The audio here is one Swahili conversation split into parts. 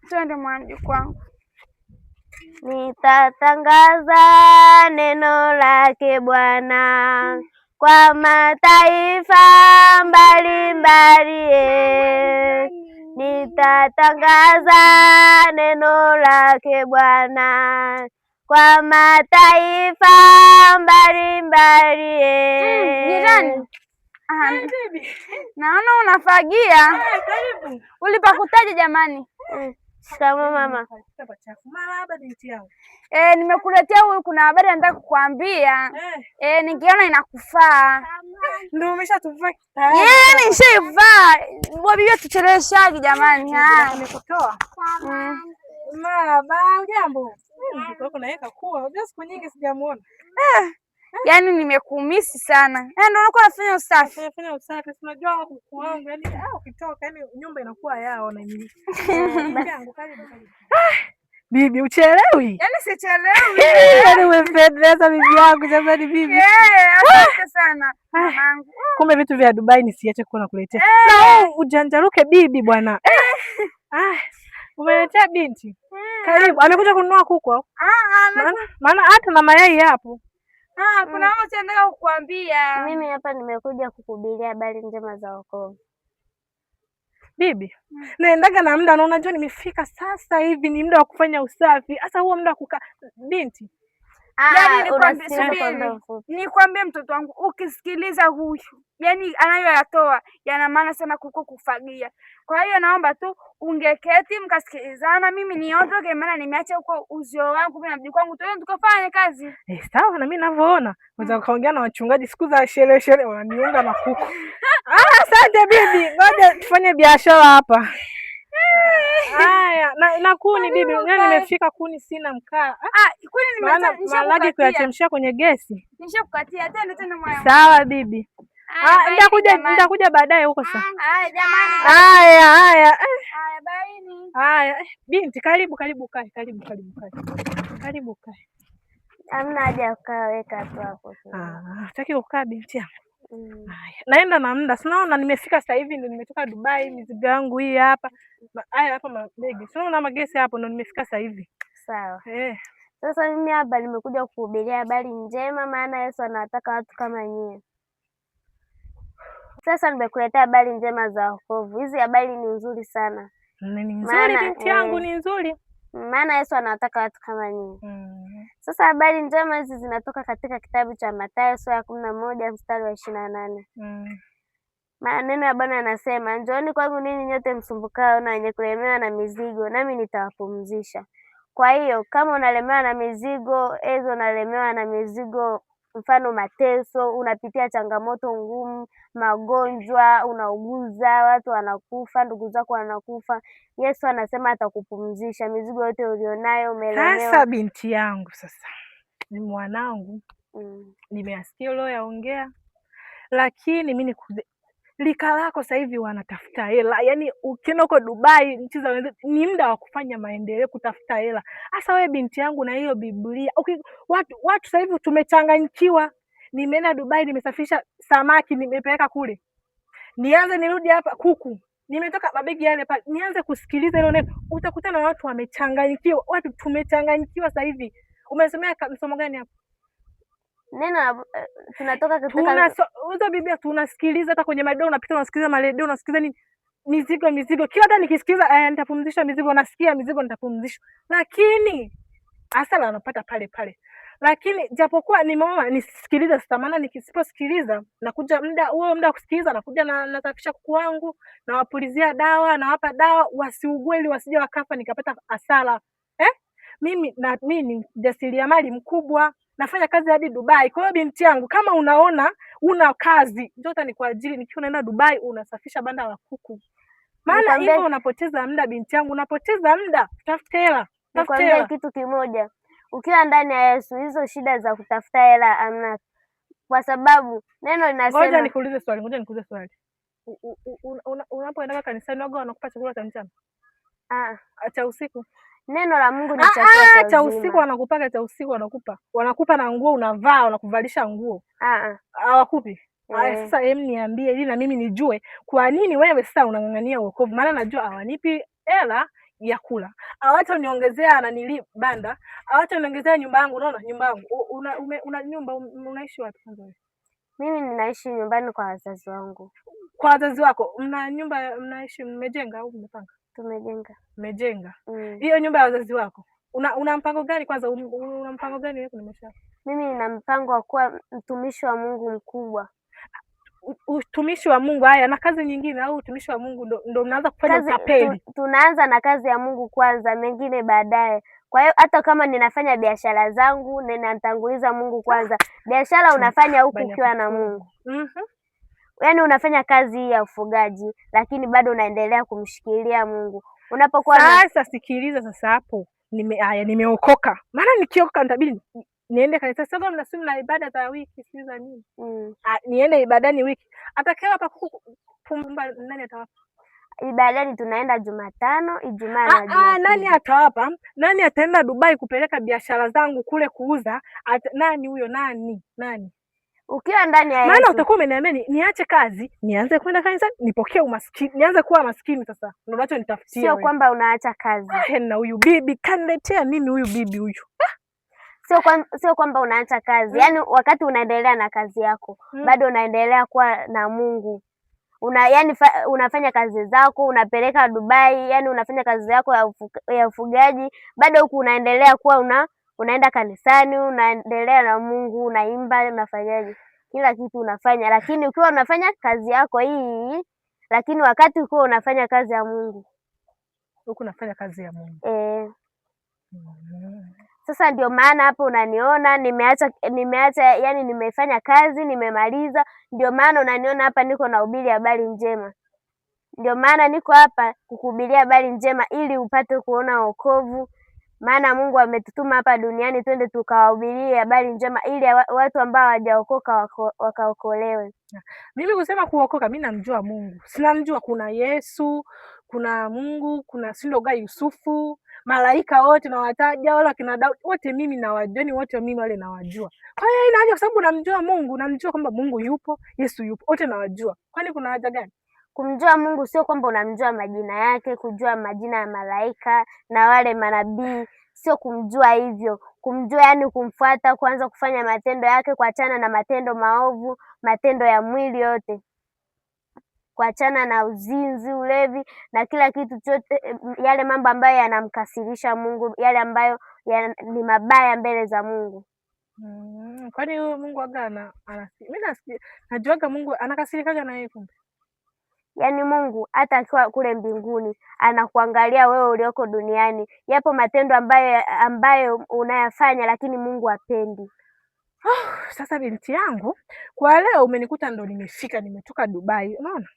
Twende mjukuu wangu. Nitatangaza neno lake Bwana kwa mataifa mbalimbali. Nitatangaza neno lake Bwana kwa mataifa mbalimbali. Jirani. Bibi. Naona unafagia. Karibu. Ulipakutaje jamani? Shikamoo mama. Marahaba binti yangu. Nimekuletea huyu, kuna habari nataka kukuambia. Nikiona inakufaa. Ndio umeshatuvaa tayari. Nishaivaa. Bibi tucheleweshaje jamani? Nimekutoa. Marahaba, jambo. Mtoto naweka kuwa, unajua siku nyingi sijamuona. Yaani nimekumisi sana. Ndio unakuwa unafanya usafi. Nafanya usafi. Unajua kuku wangu, yaani ukitoka yaani nyumba inakuwa yao na mimi. Karibu. Bibi uchelewi? Yaani sichelewi. Yaani umependeza bibi yangu jamani bibi. Asante sana mamangu. Kumbe vitu vya Dubai nisiache kuwa nakuletea. Ujanjaruke bibi bwana. Umeletea binti. Karibu. Amekuja kununua kuku au? Maana hata na mayai hapo. Kuna mambo nataka kukuambia. Mimi hapa nimekuja kukuhubiria habari njema za wokovu. Bibi, naendaga na muda na unajua nimefika sasa hivi ni muda wa kufanya usafi. Sasa huo muda wa kukaa binti. Yaani nikwambie mtoto wangu, ukisikiliza huyu yaani anayoyatoa yana maana sana kuko kufagia. Kwa hiyo naomba tu ungeketi mkasikilizana, mimi niondoke, maana nimeacha huko uzio wangu mimi na mjukuu wangu, tukafanye kazi. Sawa, na mimi ninavyoona unaweza kaongea na wachungaji siku za sherehe wananiunga na kuku. Asante bibi, ngoja tufanye biashara hapa. Haya, na kuni bibi, nimefika kuni sina mkaa. Kuni nimeacha kuyachemshia kwenye gesi. Nishakukatia tena mwana. Sawa bibi. Nitakuja baadaye huko sasa. Haya jamani. Haya. Haya baini. Haya, binti karibu kae. Karibu kae. Hamna haja ya kukaa, weka tu hapo. Nataki kukaa binti yangu. Haya, naenda na muda. Sinaona nimefika sasa hivi ndio nimetoka Dubai, mizigo yangu hii hapa. Haya hapa mabegi. Sinaona magesi hapo ndio nimefika sasa hivi. Sawa. Sasa mimi hapa nimekuja kukuhubiria habari njema, maana Yesu anataka watu kama nyie. Sasa nimekuletea habari njema za wokovu. Hizi habari ni nzuri sana. Ni nzuri binti yangu, ni nzuri. Maana Yesu anataka watu kama nyie. Sasa habari njema hizi zinatoka katika kitabu cha Mathayo sura ya 11 mstari wa 28. Maneno ya Bwana yanasema, njooni kwangu ninyi nyote msumbukao na wenye kulemewa na mizigo, nami nitawapumzisha. Kwa hiyo kama unalemewa na mizigo, unalemewa na mizigo mfano mateso, unapitia changamoto ngumu, magonjwa, unauguza, watu wanakufa, ndugu zako wanakufa, Yesu anasema atakupumzisha mizigo yote ulionayo umelemewa. Sasa binti yangu, sasa ni mwanangu, nimeasikia leo yaongea, lakini mimi lika lako sasa hivi wanatafuta hela. Yaani ukienda huko Dubai, nchi za wenzetu, ni muda wa kufanya maendeleo, kutafuta hela. Sasa wewe binti yangu na hiyo Biblia. Watu sasa hivi tumechanganyikiwa. Nimeenda Dubai, nimesafisha samaki, nimepeleka kule. Nianze nirudi hapa kuku. Nimetoka mabegi yale pale. Nianze kusikiliza hilo neno. Utakutana na watu wamechanganyikiwa. Watu tumechanganyikiwa sasa hivi. Umesomea msomo gani hapo? Neno tunatoka katika hizo Biblia tunasikiliza, hata kwenye maredio unapita unasikiliza maredio, unasikiliza nini? Mizigo. Kila hata nikisikiliza nitapumzisha mizigo, nasikia mizigo nitapumzisha. Lakini asala anapata pale. Lakini japokuwa nimeona nisikilize sasa, maana nikisiposikiliza nakuja muda wa kusikiliza nakuja na nasafisha kuku wangu, nawapulizia dawa, nawapa dawa wasiugue ili wasije wakafa nikapata hasara. Mimi ni mjasiriamali mkubwa. Nafanya kazi hadi Dubai. Kwa hiyo binti yangu, kama unaona una kazi, njoo nikuajiri. Nikiwa naenda Dubai unasafisha banda la kuku. Maana hivyo unapoteza muda binti yangu, unapoteza muda. Tafuta hela. Nikwambie kitu kimoja. Ukiwa ndani ya Yesu, hizo shida za kutafuta hela hamna. Kwa sababu neno linasema. Ngoja nikuulize swali. Unapoenda kanisani wanakupa chakula cha mchana? Cha usiku. Neno la Mungu ni chakula cha usiku wanakupa, cha usiku wanakupa na nguo unavaa, wanakuvalisha nguo. Hawakupi. Sasa niambie ili na mimi nijue kwa nini wewe sasa unang'ang'ania wokovu. Maana najua hawanipi hela ya kula, hawata niongezea nanili banda, hawata niongezea nyumba yangu. Unaona nyumba yangu, una nyumba, unaishi wapi kwanza wewe? Mimi ninaishi nyumbani kwa wazazi wangu. Kwa wazazi wako mna nyumba, mnaishi mmejenga au mmepanga? Tumejenga. Mmejenga. Hiyo nyumba ya wazazi wako una mpango gani kwanza? Una mpango gani wewe kwenye maisha? Mimi nina mpango wa kuwa mtumishi wa Mungu mkubwa. Utumishi wa Mungu haya na kazi nyingine, au utumishi wa Mungu ndo mnaanza kufanya utapeli? Tunaanza na kazi ya Mungu kwanza, mengine baadaye. Kwa hiyo hata kama ninafanya biashara zangu, ninatanguliza Mungu kwanza. Biashara unafanya huku ukiwa na Mungu. Yaani unafanya kazi hii ya ufugaji, lakini bado unaendelea kumshikilia Mungu. Unapokuwa sasa sikiliza sasa hapo. Nimeokoka. Maana nikiokoka nitabidi niende kanisa. Sasa mnasimu na ibada za wiki, si za nini? Niende ibadani wiki. Atakaye hapa kumba nani atawapa? Ibadani tunaenda Jumatano, Ijumaa na Jumapili. Nani atawapa? Nani ataenda Dubai kupeleka biashara zangu kule kuuza? Nani huyo? Nani? Ukiwa ndani ya Yesu. Maana utakuwa umeniambia niache kazi, nianze kwenda kanisa, nipokee umaskini, nianze kuwa maskini sasa. Ndio nacho nitafutia. Sio kwamba unaacha kazi. Na huyu bibi kaniletea nini huyu bibi huyu? Sio kwamba unaacha kazi. Yaani wakati unaendelea na kazi yako, bado unaendelea kuwa na Mungu. Unafanya kazi zako, unapeleka Dubai, yani unafanya kazi yako ya ufugaji, bado huku unaendelea kuwa unaenda kanisani, unaendelea na Mungu, unaimba, unafanyaje? Kila kitu unafanya, lakini ukiwa unafanya kazi yako hii, lakini wakati ukiwa unafanya kazi ya Mungu. Huku unafanya kazi ya Mungu. Sasa ndio maana hapo unaniona nimeacha, yani nimefanya kazi, nimemaliza. Ndio maana unaniona hapa niko nahubiri habari njema. Ndio maana niko hapa kukuhubiria habari njema ili upate kuona wokovu. Maana Mungu ametutuma hapa duniani twende tukawahubirie habari njema ili watu ambao hawajaokoka wakaokolewe. Mimi kusema kuokoka, mimi namjua Mungu. Sinamjua kuna Yesu, kuna Mungu, kuna Sindoga Yusufu, malaika wote nawataja, wala kina Daudi wote mimi nawajua, ni wote mimi wale nawajua. Kwa hiyo ina haja kwa sababu namjua Mungu, namjua kwamba Mungu yupo, Yesu yupo, wote nawajua. Kwani kuna haja gani? Kumjua Mungu sio kwamba unamjua majina yake, kujua majina ya malaika na wale manabii, sio kumjua hivyo. Kumjua yani kumfuata, kuanza kufanya matendo yake, kuachana na matendo maovu, matendo ya mwili yote, kuachana na uzinzi, ulevi na kila kitu chote, yale mambo ambayo yanamkasirisha Mungu, yale ambayo ni mabaya mbele za Mungu. Kwani huyo Mungu agana mimi najuaga Mungu anakasirikaga na yeye kumbe? Yaani Mungu hata akiwa kule mbinguni anakuangalia wewe ulioko duniani. Yapo matendo ambayo unayafanya lakini Mungu hapendi. Sasa binti yangu, kwa leo umenikuta ndo nimefika, nimetoka Dubai. Unaona?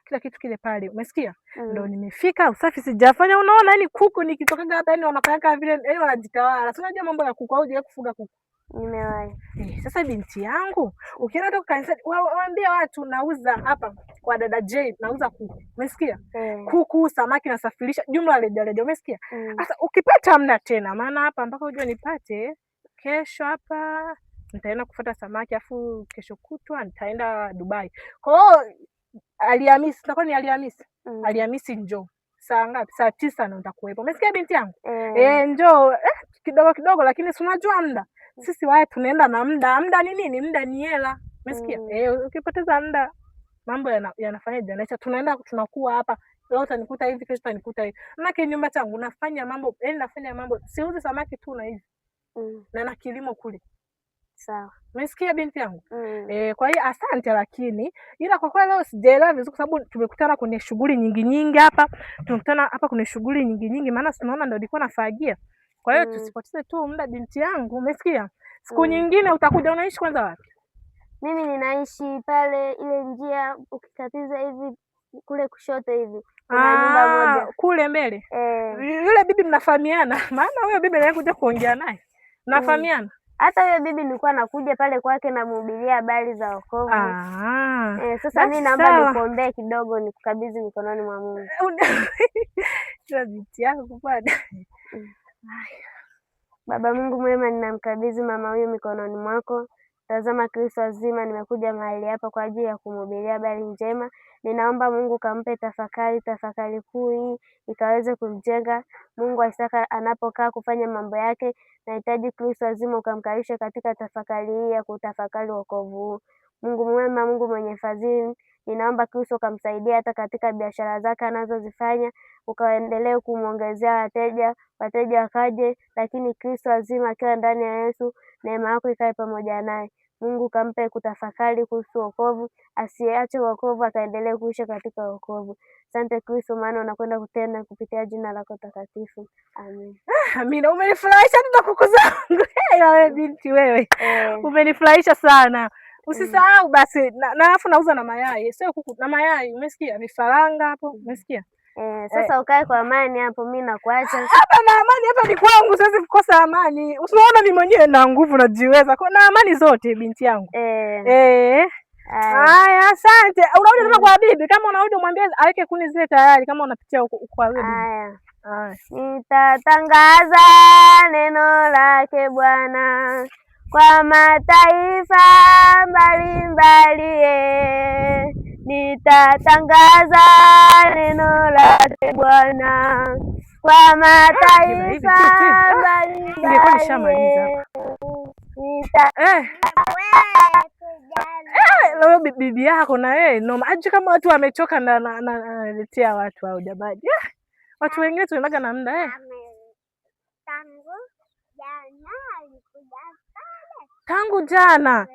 Kila kitu kile pale. Umesikia? Ndo nimefika, usafi sijafanya. Unaona yani kuku nikitoka hapa yani wanafanya vile yani wanajitawala. Si unajua mambo ya kuku au je kufuga kuku? Nimewahi. Sasa binti yangu, ukienda toka kanisani waambie watu nauza hapa kwa dada J, nauza kuku. Umesikia? Kuku, samaki nasafirisha jumla rejareja. Umesikia? Sasa ukipata mna tena, maana hapa mpaka uje nipate kesho hapa nitaenda kufuata samaki, afu kesho kutwa nitaenda Dubai. Kwa hiyo Alhamisi, tutakuwa ni Alhamisi. Alhamisi njoo. Saa ngapi? Saa 9 ndo nitakuwepo. Umesikia binti yangu? Njoo kidogo kidogo, lakini si unajua muda. Sisi wao tunaenda na muda. Muda ni nini? Muda ni hela. Umesikia? Ukipoteza muda mambo yanafanya yanaisha. Tunaenda tunakuwa hapa. Leo utanikuta hivi, kesho utanikuta hivi. Maana nyumba changu nafanya mambo, siuzi samaki tu na hivi. Na kilimo kule. Sawa. Umesikia binti yangu? Kwa hiyo asante, lakini ila kwa kweli leo sijaelewa vizuri kwa sababu tumekutana kwenye shughuli nyingi hapa. Tumekutana hapa kwenye shughuli nyingi maana tunaona ndio nilikuwa nafagia. Kwa hiyo tusipoteze tu muda binti yangu. Umesikia? Siku nyingine utakuja. Unaishi kwanza wapi? Mimi ninaishi pale ile njia ukikatiza hivi kule kushoto hivi. Kuna nyumba moja kule mbele. Yule bibi mnafahamiana? Maana huyo bibi anakuja kuongea naye. Mnafahamiana? Hata huyo bibi nilikuwa nakuja pale kwake namhubiria habari za wokovu. Sasa mimi naomba nikuombee kidogo, nikukabidhi mikononi mwa Mungu. Sasa binti yako bwana. Baba Mungu mwema, ninamkabidhi mama huyu mikononi mwako. Tazama Kristo azima, nimekuja mahali hapa kwa ajili ya kumhubiria habari njema. Ninaomba Mungu kampe tafakari kuu hii ikaweze kumjenga. Mungu Isaka anapokaa kufanya mambo yake, nahitaji Kristo azima ukamkalishe katika tafakari hii ya kutafakari wokovu huu. Mungu mwema, Mungu mwenye fadhili, ninaomba Kristo ukamsaidia hata katika biashara zake anazozifanya, ukaendelee kumwongezea wateja wakaje, lakini Kristo azima akiwa ndani ya Yesu, neema yako ikae pamoja naye. Mungu kampe kutafakari kuhusu wokovu, asiache wokovu, akaendelee kuishi katika wokovu. Asante Kristo, maana unakwenda kutenda kupitia jina lako takatifu. Amen. Amina. Umenifurahisha na kuku zangu. Wewe binti wewe. Umenifurahisha sana. Usisahau basi na alafu nauza na mayai. Sio kuku na mayai, umesikia? Vifaranga hapo, umesikia? Sasa ukae kwa amani hapo, mimi nakuacha. Hapa na amani hapa ni kwangu, siwezi kukosa amani. Usiona mimi mwenyewe na nguvu najiweza. Kwa na amani zote binti yangu. Haya, asante. Unarudi tena kwa bibi, kama unarudi mwambie aweke kuni zile tayari kama unapitia kwa bibi. Haya. Nitatangaza neno lake Bwana kwa mataifa mbalimbali. Nitatangaza neno lake Bwana kwa mataifa mbalimbali. Leo bibi yako na wewe noma aje, kama watu wamechoka na naletea watu au jamani. Watu wengine tunaga na muda tangu jana.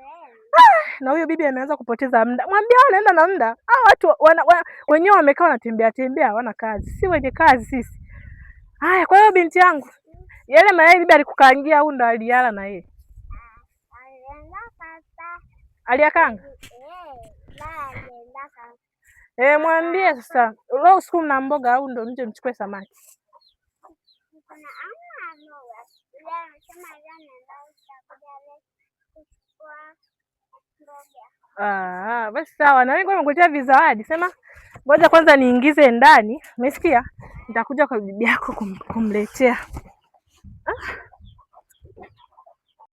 Na huyo bibi ameanza kupoteza muda. Mwambie anaenda na muda. Hao watu wenyewe wamekaa wanatembea hawana kazi. Si wenye kazi sisi. Haya, kwa hiyo binti yangu, yale mayai bibi alikukaangia au ndo aliala na yeye? Aliakanga? Mwambie sasa. Leo usiku mna mboga au ndo nje mchukue samaki? Basi sawa, na mimi nimekuletea vizawadi. Sema ngoja kwanza niingize ndani. Umesikia? Nitakuja kwa bibi yako kumletea.